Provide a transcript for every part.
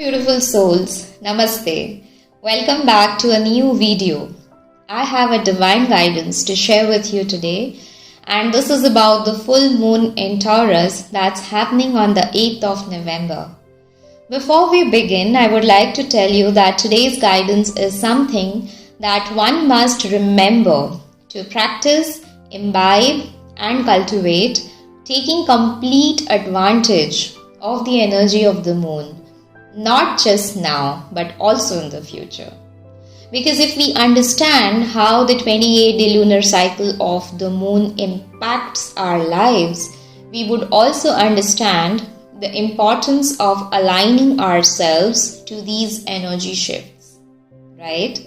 Beautiful souls, Namaste. Welcome back to a new video. I have a divine guidance to share with you today, and this is about the full moon in Taurus that's happening on the 8th of November. Before we begin, I would like to tell you that today's guidance is something that one must remember to practice, imbibe, and cultivate, taking complete advantage of the energy of the moon. Not just now, but also in the future. Because if we understand how the 28-day lunar cycle of the moon impacts our lives, we would also understand the importance of aligning ourselves to these energy shifts, right?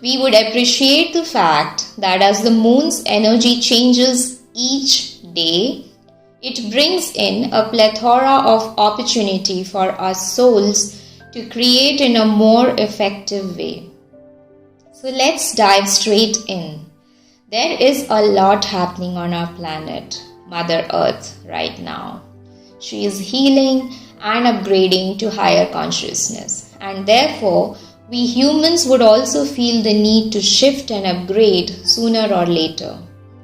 We would appreciate the fact that as the moon's energy changes each day, it brings in a plethora of opportunity for our souls to create in a more effective way. So let's dive straight in. There is a lot happening on our planet, Mother Earth, right now. She is healing and upgrading to higher consciousness, and therefore we humans would also feel the need to shift and upgrade sooner or later.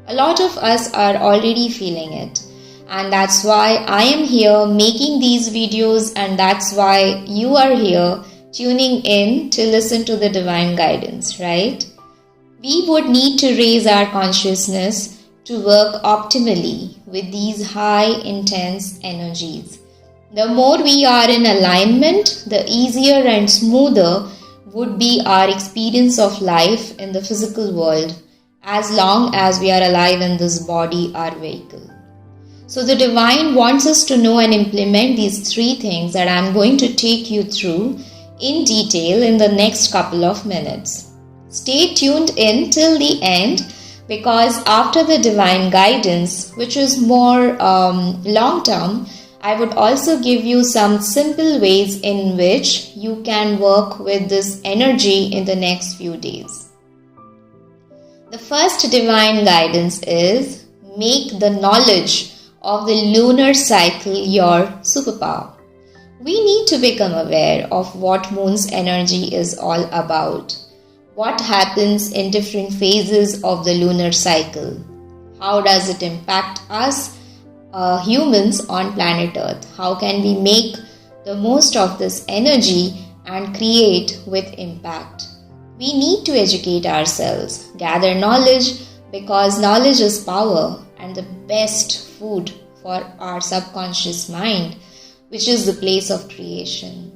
A lot of us are already feeling it. And that's why I am here making these videos, and that's why you are here tuning in to listen to the divine guidance, right? We would need to raise our consciousness to work optimally with these high intense energies. The more we are in alignment, the easier and smoother would be our experience of life in the physical world, as long as we are alive in this body, our vehicle. So the divine wants us to know and implement these three things that I'm going to take you through in detail in the next couple of minutes. Stay tuned in till the end, because after the divine guidance, which is more long term, I would also give you some simple ways in which you can work with this energy in the next few days. The first divine guidance is make the knowledge of the lunar cycle your superpower. We need to become aware of what moon's energy is all about. What happens in different phases of the lunar cycle? How does it impact us humans on planet Earth? How can we make the most of this energy and create with impact? We need to educate ourselves, gather knowledge, because knowledge is power and the best food for our subconscious mind, which is the place of creation.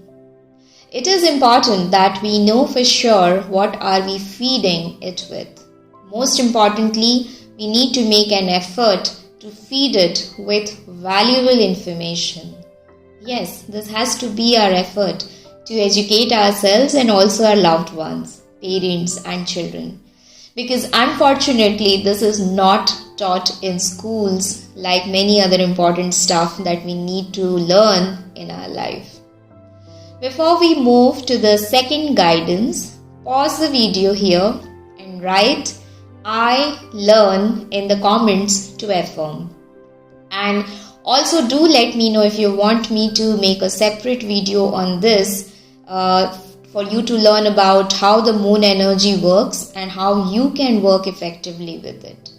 It is important that we know for sure what are we feeding it with. Most importantly, we need to make an effort to feed it with valuable information. Yes, this has to be our effort to educate ourselves and also our loved ones, parents and children. Because unfortunately, this is not taught in schools like many other important stuff that we need to learn in our life. Before we move to the second guidance, pause the video here and write I learn in the comments to affirm. And also do let me know if you want me to make a separate video on this for you to learn about how the moon energy works and how you can work effectively with it.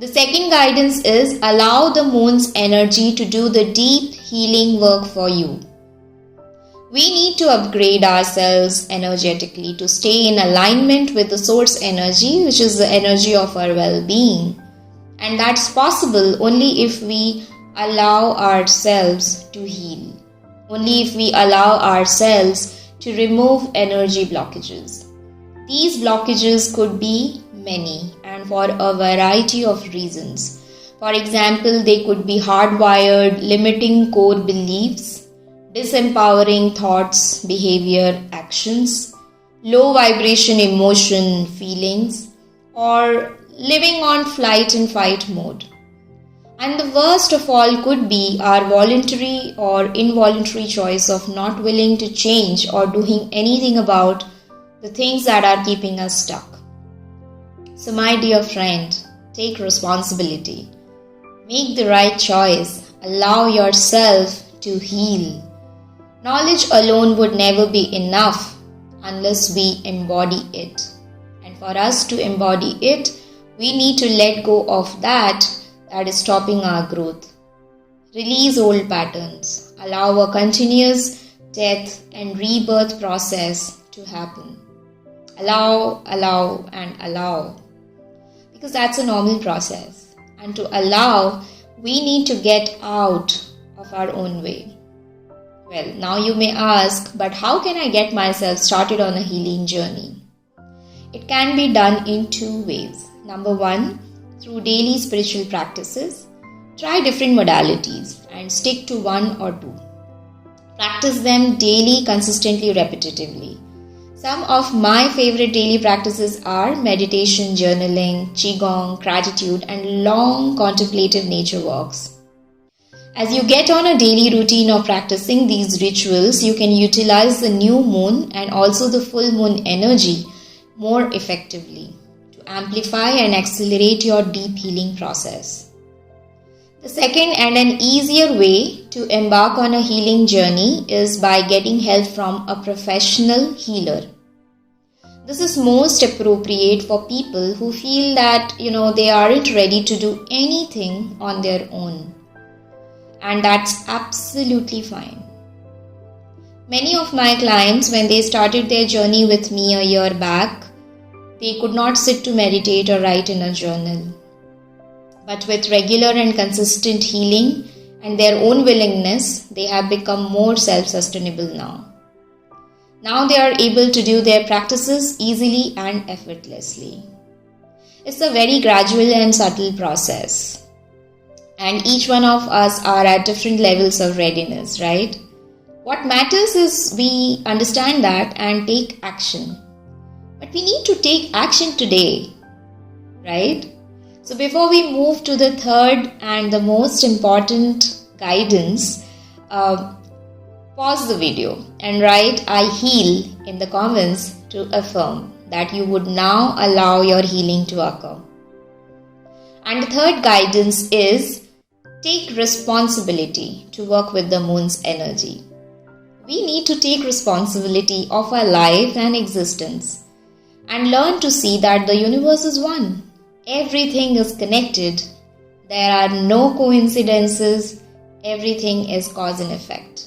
The second guidance is allow the moon's energy to do the deep healing work for you. We need to upgrade ourselves energetically to stay in alignment with the source energy, which is the energy of our well-being. And that's possible only if we allow ourselves to heal. Only if we allow ourselves to remove energy blockages. These blockages could be many and for a variety of reasons. For example, they could be hardwired, limiting core beliefs, disempowering thoughts, behavior, actions, low vibration emotion, feelings, or living on flight and fight mode. And the worst of all could be our voluntary or involuntary choice of not willing to change or doing anything about the things that are keeping us stuck. So my dear friend, take responsibility. Make the right choice. Allow yourself to heal. Knowledge alone would never be enough unless we embody it. And for us to embody it, we need to let go of that is stopping our growth. Release old patterns. Allow a continuous death and rebirth process to happen. Allow, and allow. Because that's a normal process. And to allow, we need to get out of our own way. Well, now you may ask, but how can I get myself started on a healing journey? It can be done in two ways. Number one, through daily spiritual practices. Try different modalities and stick to one or two. Practice them daily, consistently, repetitively. Some of my favorite daily practices are meditation, journaling, qigong, gratitude, and long contemplative nature walks. As you get on a daily routine of practicing these rituals, you can utilize the new moon and also the full moon energy more effectively to amplify and accelerate your deep healing process. The second and an easier way to embark on a healing journey is by getting help from a professional healer. This is most appropriate for people who feel that, they aren't ready to do anything on their own. And that's absolutely fine. Many of my clients, when they started their journey with me a year back, they could not sit to meditate or write in a journal. But with regular and consistent healing and their own willingness, they have become more self-sustainable now. Now they are able to do their practices easily and effortlessly. It's a very gradual and subtle process. And each one of us are at different levels of readiness, right? What matters is we understand that and take action. But we need to take action today, right? So before we move to the third and the most important guidance, pause the video and write "I heal" in the comments to affirm that you would now allow your healing to occur. And the third guidance is take responsibility to work with the moon's energy. We need to take responsibility of our life and existence and learn to see that the universe is one. Everything is connected. There are no coincidences. Everything is cause and effect.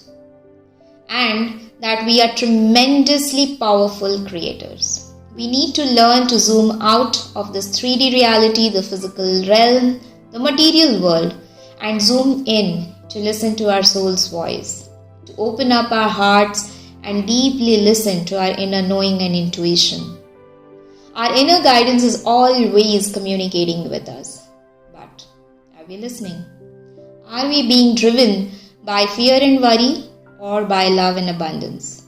And that we are tremendously powerful creators. We need to learn to zoom out of this 3D reality, the physical realm, the material world, and zoom in to listen to our soul's voice, to open up our hearts and deeply listen to our inner knowing and intuition. Our inner guidance is always communicating with us. But are we listening? Are we being driven by fear and worry or by love and abundance?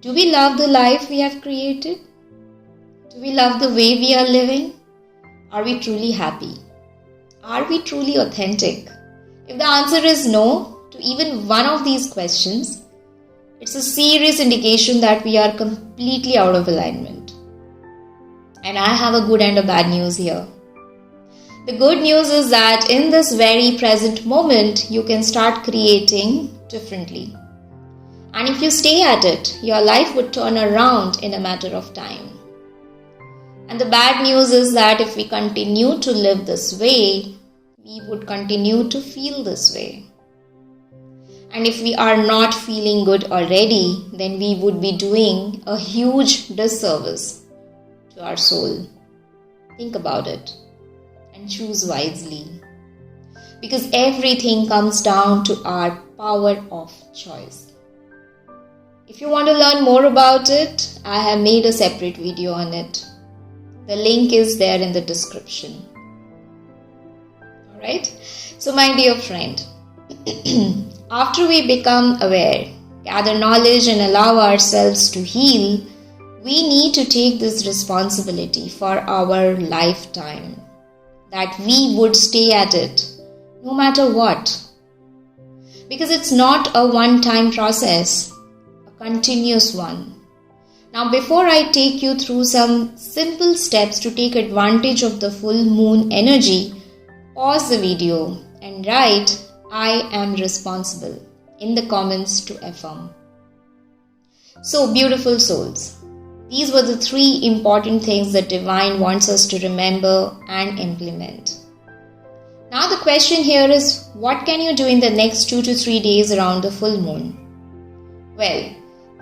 Do we love the life we have created? Do we love the way we are living? Are we truly happy? Are we truly authentic? If the answer is no to even one of these questions, it's a serious indication that we are completely out of alignment. And I have a good and a bad news here. The good news is that in this very present moment, you can start creating differently. And if you stay at it, your life would turn around in a matter of time. And the bad news is that if we continue to live this way, we would continue to feel this way. And if we are not feeling good already, then we would be doing a huge disservice to our soul. Think about it and choose wisely. Because everything comes down to our power of choice. If you want to learn more about it, I have made a separate video on it. The link is there in the description. Alright? So my dear friend, after we become aware, gather knowledge and allow ourselves to heal, we need to take this responsibility for our lifetime. That we would stay at it, no matter what. Because it's not a one-time process, a continuous one. Now before I take you through some simple steps to take advantage of the full moon energy, pause the video and write "I am responsible" in the comments to affirm. So, beautiful souls, these were the 3 important things that Divine wants us to remember and implement. Now the question here is, what can you do in the next 2 to 3 days around the full moon? Well,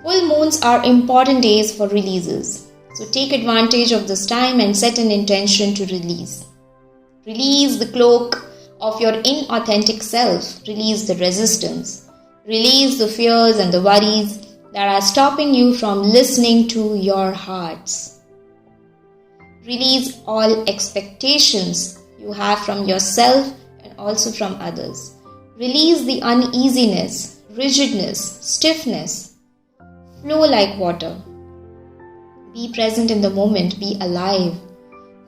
full moons are important days for releases. So take advantage of this time and set an intention to release. Release the cloak of your inauthentic self. Release the resistance. Release the fears and the worries that are stopping you from listening to your hearts. Release all expectations you have from yourself and also from others. Release the uneasiness, rigidness, stiffness. Flow like water. Be present in the moment. Be alive.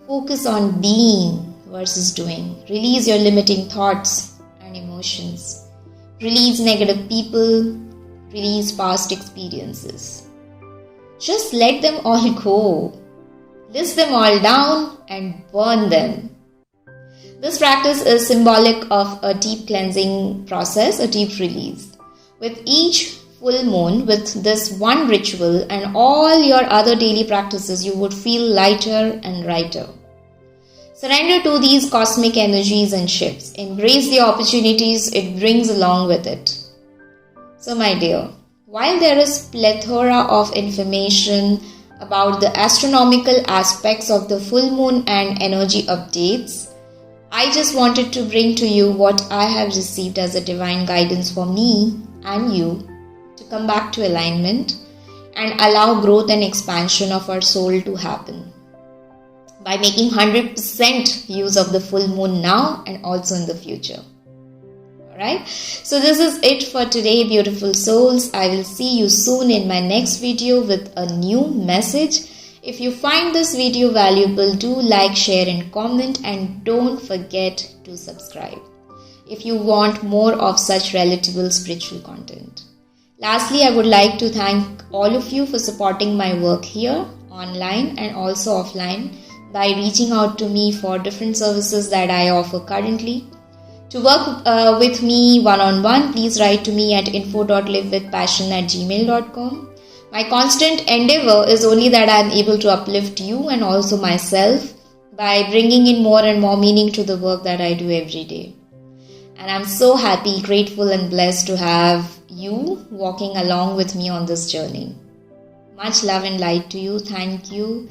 Focus on being versus doing. Release your limiting thoughts and emotions. Release negative people. Release past experiences. Just let them all go. List them all down and burn them. This practice is symbolic of a deep cleansing process, a deep release. With each full moon, with this one ritual and all your other daily practices, you would feel lighter and lighter. Surrender to these cosmic energies and shifts. Embrace the opportunities it brings along with it. So my dear, while there is plethora of information about the astronomical aspects of the full moon and energy updates, I just wanted to bring to you what I have received as a divine guidance for me and you to come back to alignment and allow growth and expansion of our soul to happen by making 100% use of the full moon now and also in the future. Alright, so this is it for today, beautiful souls. I will see you soon in my next video with a new message. If you find this video valuable, do like, share and comment, and don't forget to subscribe if you want more of such relatable spiritual content. Lastly, I would like to thank all of you for supporting my work here, online and also offline, by reaching out to me for different services that I offer currently. To work with me one-on-one, please write to me at info.livewithpassion@gmail.com. My constant endeavor is only that I am able to uplift you and also myself by bringing in more and more meaning to the work that I do every day. And I'm so happy, grateful and blessed to have you walking along with me on this journey. Much love and light to you. Thank you.